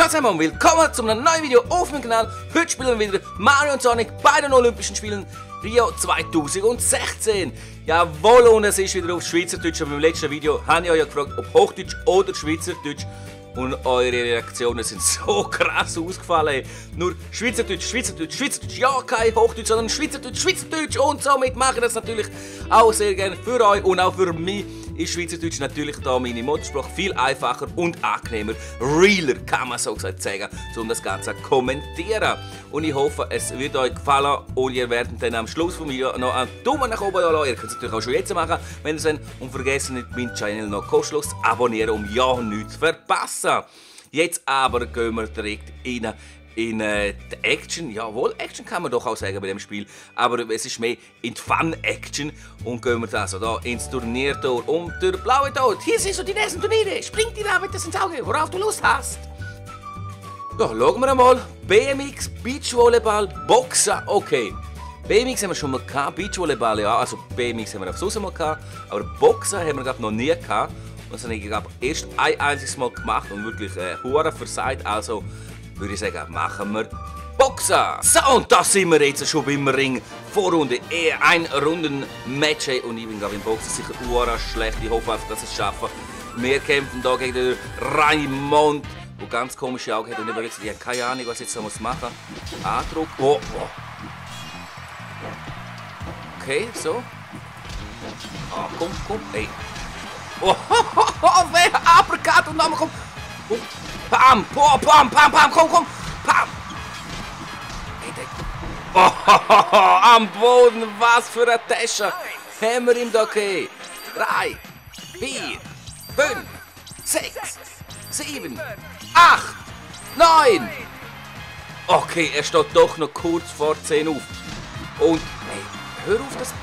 Ciao zusammen und willkommen zu einem neuen Video auf meinem Kanal. Heute spielen wir wieder Mario und Sonic bei den Olympischen Spielen Rio 2016. Jawohl, und es ist wieder auf Schweizerdeutsch. Aber im letzten Video habe ich euch ja gefragt, ob Hochdeutsch oder Schweizerdeutsch. Und eure Reaktionen sind so krass ausgefallen. Nur Schweizerdeutsch, Schweizerdeutsch, Schweizerdeutsch, ja, kein Hochdeutsch, sondern Schweizerdeutsch, Schweizerdeutsch. Und somit mache ich das natürlich auch sehr gerne für euch und auch für mich. Ist Schweizerdeutsch natürlich da meine Muttersprache viel einfacher und angenehmer, realer, kann man so gesagt sagen, um das Ganze zu kommentieren. Und ich hoffe, es wird euch gefallen und ihr werdet dann am Schluss von mir noch einen Daumen nach oben lassen. Ihr könnt es natürlich auch schon jetzt machen, wenn ihr es wollt. Und vergesst nicht, meinen Channel noch kostenlos zu abonnieren, um ja nichts zu verpassen. Jetzt aber gehen wir direkt in die Action. Jawohl, Action kann man doch auch sagen bei dem Spiel. Aber es ist mehr in die Fun-Action. Und gehen wir also da ins Turniertor um der blaue Tod. Hier sind so die nächsten Turniere. Spring dir da mit das ins Auge, worauf du Lust hast. Ja, schauen wir einmal. BMX, Beachvolleyball, Boxen. Okay. BMX haben wir schon mal gehabt, Beachvolleyball ja. Also BMX haben wir auf Susse mal gehabt. Aber Boxen haben wir noch nie gehabt. Und das habe ich erst ein einziges Mal gemacht und wirklich hure versagt. Also würde ich sagen, machen wir Boxen! So, und da sind wir jetzt schon beim Ring. Vorrunde, eher ein Runden-Match. Und ich bin glaube im Boxen sicher schlecht. Ich hoffe einfach, dass ich es schaffe. Wir kämpfen hier gegen den Raimond, der ganz komische Augen hat. Und ich habe keine Ahnung, was ich jetzt machen muss. Andruck. Oh, oh. Okay, so. Oh, komm, komm, ey. Oh, wer Uppercut und dann kommt. Oh. Pam, pam, pam, pam, pam, komm, komm, pam! Oh, am Boden, was für eine Tasche! Haben wir ihm da okay? 3, 4, 5, 6, 7, 8, 9! Okay, er steht doch noch kurz vor 10 auf. Und, ey, hör auf das...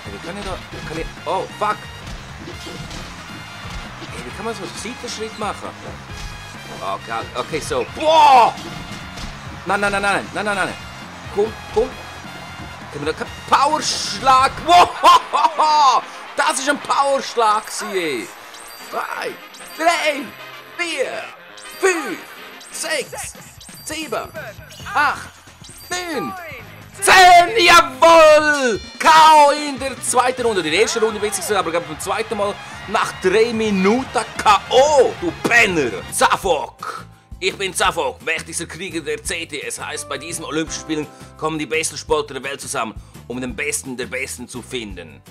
Wie kann ich da... Kann ich... Oh, fuck! Ey, wie kann man so einen Seitenschritt machen? Okay, okay, so. Boah! Nein, nein, nein, nein, nein, nein, nein. Komm, komm. Können wir da keinen Powerschlag? Wow! Das ist ein Powerschlag, ey. 3, 3, 4, 5, 6, 7, 8, 9, 10! Jawohl! K.O. in der zweiten Runde. Die erste Runde witzig sein, aber beim zweiten Mal nach 3 Minuten K.O. Du Penner! Zavok! Ich bin Zavok, mächtigster Krieger der CT. Es heißt, bei diesen Olympischen Spielen kommen die besten Sportler der Welt zusammen, um den Besten der Besten zu finden.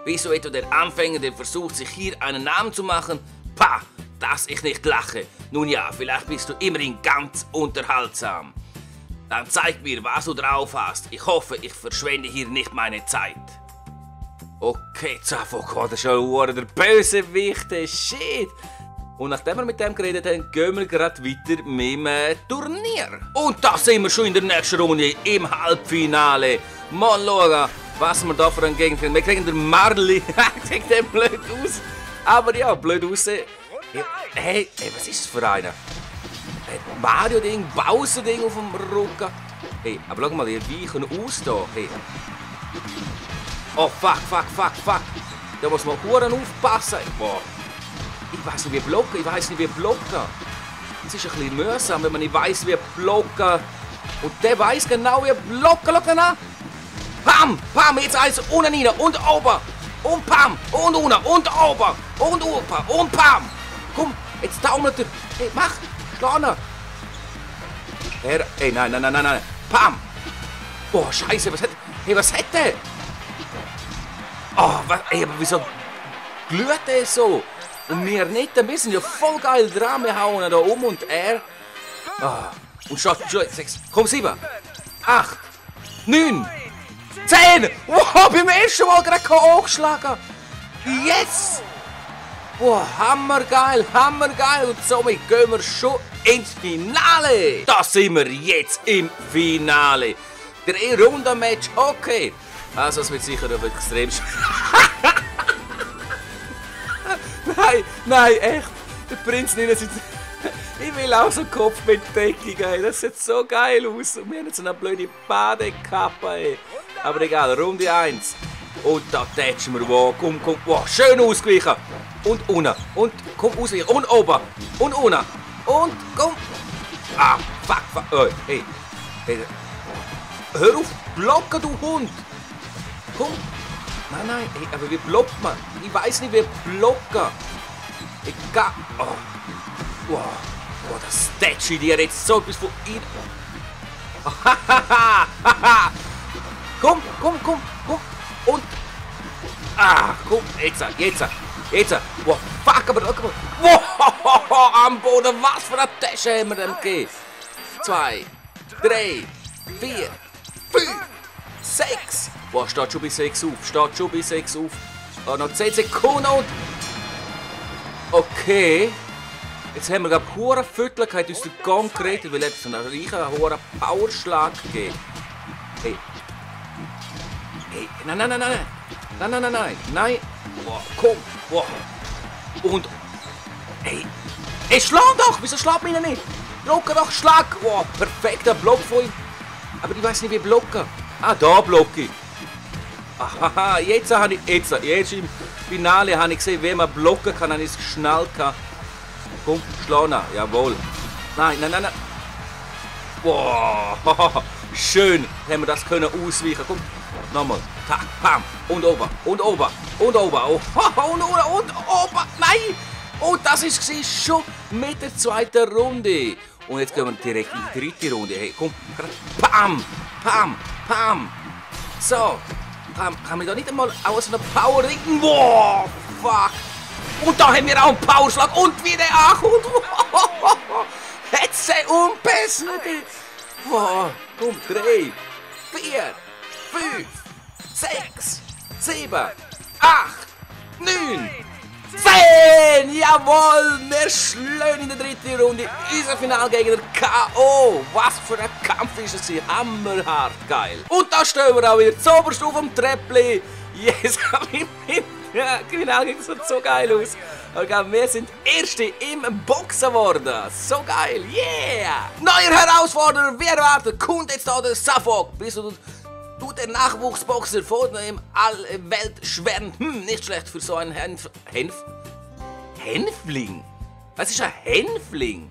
Wie so etwa der Anfänger, der versucht, sich hier einen Namen zu machen? Pah, dass ich nicht lache. Nun ja, vielleicht bist du immerhin ganz unterhaltsam. Dann zeig mir, was du drauf hast. Ich hoffe, ich verschwende hier nicht meine Zeit. Okay, Zavok, das ist schon der Bösewicht, shit. Und nachdem wir mit dem geredet haben, gehen wir gerade weiter mit dem Turnier. Und da sind wir schon in der nächsten Runde, im Halbfinale. Mal schauen, was wir da für einen Gegner kriegen. Wir kriegen den Marley, sieht der blöd aus. Aber ja, blöd aussehen. Hey, was ist das für einer? Mario-Ding, Bowser-Ding auf dem Rücken. Hey, aber schau mal, die weichen aus da. Hey. Oh, fuck, fuck, fuck, fuck. Da muss man Huren aufpassen. Boah. Ich weiß nicht, wie blocken. Ich weiß nicht, wie blocken. Es ist ein bisschen mühsam, wenn man nicht weiss, wie blocken. Und der weiß genau, wie blocken. Schau den an. Pam, pam, jetzt eins unten rein und oben. Und pam, und unten und oben. Und oben und pam. Komm, jetzt taumelt er. Hey, mach. Schlag. Hey, nein, nein, nein, nein, nein. Pam. Boah, scheiße, was hat der? Oh, ey, aber wieso glüht der so? Und wir nicht, wir sind ja voll geil dran, wir hauen da um und er... Oh, und schaut, 6, komm, 7, 8, 9, 10! Wow, beim ersten Mal gerade K.O. geschlagen! Yes! Wow, hammergeil, hammergeil! Und somit gehen wir schon ins Finale! Da sind wir jetzt im Finale! Der E-Runden-Match, okay! Also, es wird sicher extrem schwer. Nein, nein, echt. Der Prinz nicht. Ich will auch so Kopf mit Deckung, ey. Das sieht so geil aus. Und wir haben jetzt so eine blöde Badekappe, ey. Aber egal, Runde 1. Und da tätschen wir. Wow, komm, komm. Wow, schön ausgewichen. Und unten. Und komm, ausweichen. Und oben. Und unten. und komm. Ah, fuck, fuck. Oh, hey. Hör auf, blocken, du Hund. Komm. Nein, nein, hey, aber wie blockt man? Ich weiß nicht, wie blocken. Egal. Oh. Wow. Oh, das Statue dir jetzt so etwas von ihnen. Komm, komm, komm, komm. Und. Ah, komm, jetzt. Wow, fuck, aber look mal. Wow, am Boden, was für eine Tasche haben wir dem gegeben? 2, 3, 4, 5, 6. Boah, steht schon bei 6 auf. Oh, noch 10 Sekunden und... Okay. Jetzt haben wir gerade eine Viertelkeit aus dem Gang geredet, weil es einen reichen, hohen Powerschlag gegeben. Hey. Hey, nein. Boah, komm. Boah. Und... Hey. Hey, schlag doch! Wieso schlägt mich nicht? Blocken doch, schlag! Wow, perfekter Block von ihm. Aber ich weiß nicht, wie blocken. Ah, da blocke ich. Aha, jetzt im Finale habe ich gesehen, wie man blocken kann, habe ich es geschnallt. Komm, schlag nach, jawohl. Nein. Wow, schön, haben wir das können ausweichen. Komm, nochmal. Tack, pam, und oben. Oh, und oben. Nein! Und das war schon mit der zweiten Runde. Und jetzt gehen wir direkt in die dritte Runde. Hey, komm, pam. So, kann wir da nicht einmal aus einer Power ringen? Wow, fuck. Und da haben wir auch einen Powerschlag und wieder ankommt. Jetzt sei unbessert. Wow, komm, 3, 4, 5, 6, 7, 8, 9, 10! Jawohl! Wir schlagen in der dritten Runde unser Finalgegner K.O. Was für ein Kampf ist es hier? Hammerhart geil! Und da stehen wir auch wieder zoberst auf dem Treppli. Yes, ja, Finalgegner sieht so geil aus. Okay, wir sind Erste im Boxen geworden. So geil, yeah! Neuer Herausforderer, wer erwartet? Kommt jetzt da der Safok. Bist du der Nachwuchsboxer von dem Allwelt schwärmt? Nicht schlecht für so einen Hänfling? Was ist ein Hänfling?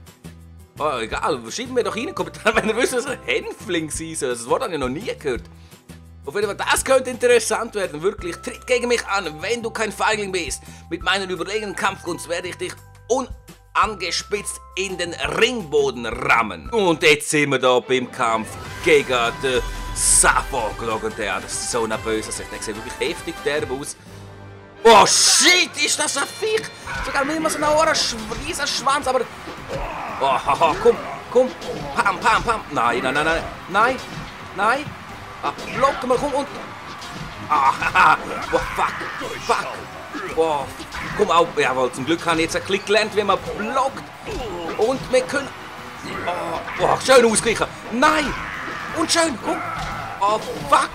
Oh, egal, schreibt mir doch in den Kommentaren, wenn ihr wisst, was ein Hänfling sein soll. Das Wort habe ich noch nie gehört. Auf jeden Fall, das könnte interessant werden, wirklich. Tritt gegen mich an, wenn du kein Feigling bist. Mit meinen überlegenen Kampfkunst werde ich dich unangespitzt in den Ringboden rammen. Und jetzt sind wir da beim Kampf gegen den Safok. Schaut der, das ist so ein böser Sicht. Der sieht wirklich heftig derb aus. Oh shit, ist das ein Viech! Sogar mit immer so einen riesen Schwanz, aber... Oh, haha, komm. Pam. Nein. Ah, block mal, komm und... Ah, haha. Oh, fuck. Oh, komm auf. Jawohl, zum Glück habe ich jetzt ein bisschen gelernt, wie man blockt. Und wir können... Oh, schön ausgleichen. Nein! Und schön, komm. Oh, fuck.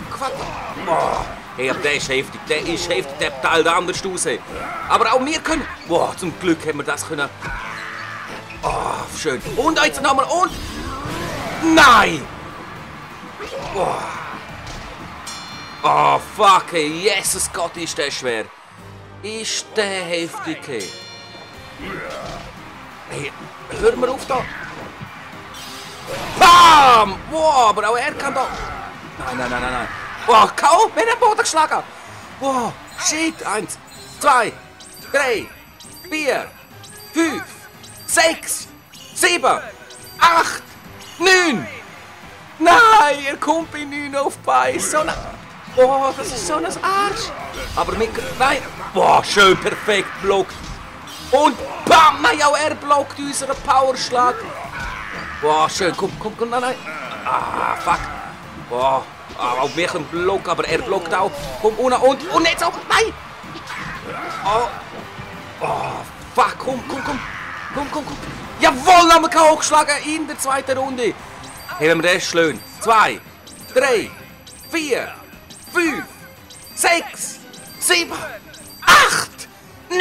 Oh, hey, aber der ist heftig, der teilt anders aus. Aber auch wir können... Wow, zum Glück haben wir das können... Oh, schön. Und jetzt nochmal und... Nein! Oh, fuck, hey. Jesus Gott, ist der schwer. Ist der heftig, hey. Hey, hör mal auf da. Bam! Wow, aber auch er kann da... Nein. Wow, K.O. Wir haben den Boden geschlagen. Wow, shit. 1, 2, 3, 4, 5, 6, 7, 8, 9. Nein, er kommt bei 9 auf bei. So eine... Wow, das ist so ein Arsch. Aber mit... Nein. Wow, schön, perfekt blockt. Und bam, nein, auch er blockt unseren Powerschlag. Wow, schön, komm, nein. Ah, fuck. Wow. Auch wir können blocken, aber er blockt auch. Komm, und jetzt auch. Nein! Oh, fuck, komm. Jawohl, haben wir K.O. geschlagen in der zweiten Runde. Hey, wenn wir das schlagen. 2, 3, 4, 5, 6, 7, 8, 9,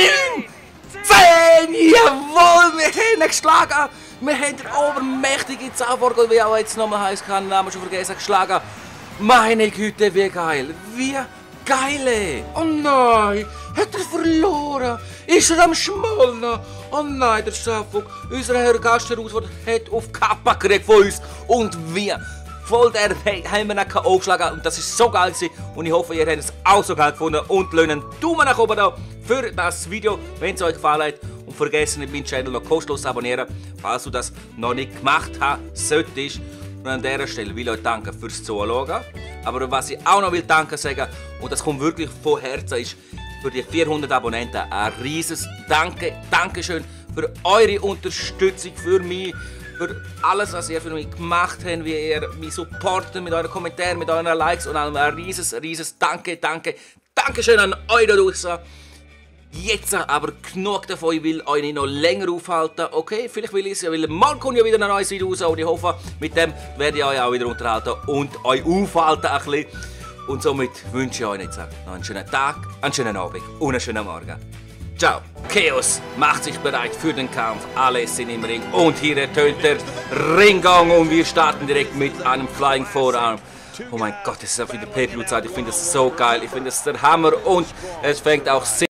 10! Jawohl, wir haben ihn geschlagen. Wir haben den obermächtigen Safok, wie er auch jetzt nochmal heißen kann, den Namen schon vergessen, geschlagen. Meine Güte, wie geil. Wie Geile! Oh nein! Hat er verloren? Ist er am Schmollen? Oh nein, der Schaffung, unser Herr Gastherausforderer, hat auf Kappa gekriegt von uns. Und wir, voll der haben wir noch aufgeschlagen. Und das ist so geil gewesen. Und ich hoffe, ihr habt es auch so geil gefunden. Und lasst einen Daumen nach oben da für das Video, wenn es euch gefallen hat. Und vergesst nicht, meinen Channel noch kostenlos zu abonnieren, falls du das noch nicht gemacht hast, solltest. Und an dieser Stelle will ich euch danken fürs Zuschauen. Aber was ich auch noch danken sagen, und das kommt wirklich von Herzen, ist für die 400 Abonnenten ein riesiges Dankeschön für eure Unterstützung, für mich, für alles, was ihr für mich gemacht habt, wie ihr mich supportet mit euren Kommentaren, mit euren Likes und allem. Ein riesiges Dankeschön an euch da draußen. Jetzt aber genug davon, ich will euch nicht noch länger aufhalten. Okay, vielleicht will ich es ja, weil morgen kommt ja wieder ein neues Video raus und ich hoffe, mit dem werde ich euch auch wieder unterhalten und euch aufhalten ein bisschen. Und somit wünsche ich euch jetzt noch einen schönen Tag, einen schönen Abend und einen schönen Morgen. Ciao! Chaos macht sich bereit für den Kampf. Alle sind im Ring und hier ertönt der Ringgong und wir starten direkt mit einem Flying Forearm. Oh mein Gott, das ist auf die Pay-Per-View-Zeit. Ich finde das so geil. Ich finde das der Hammer und es fängt auch sehr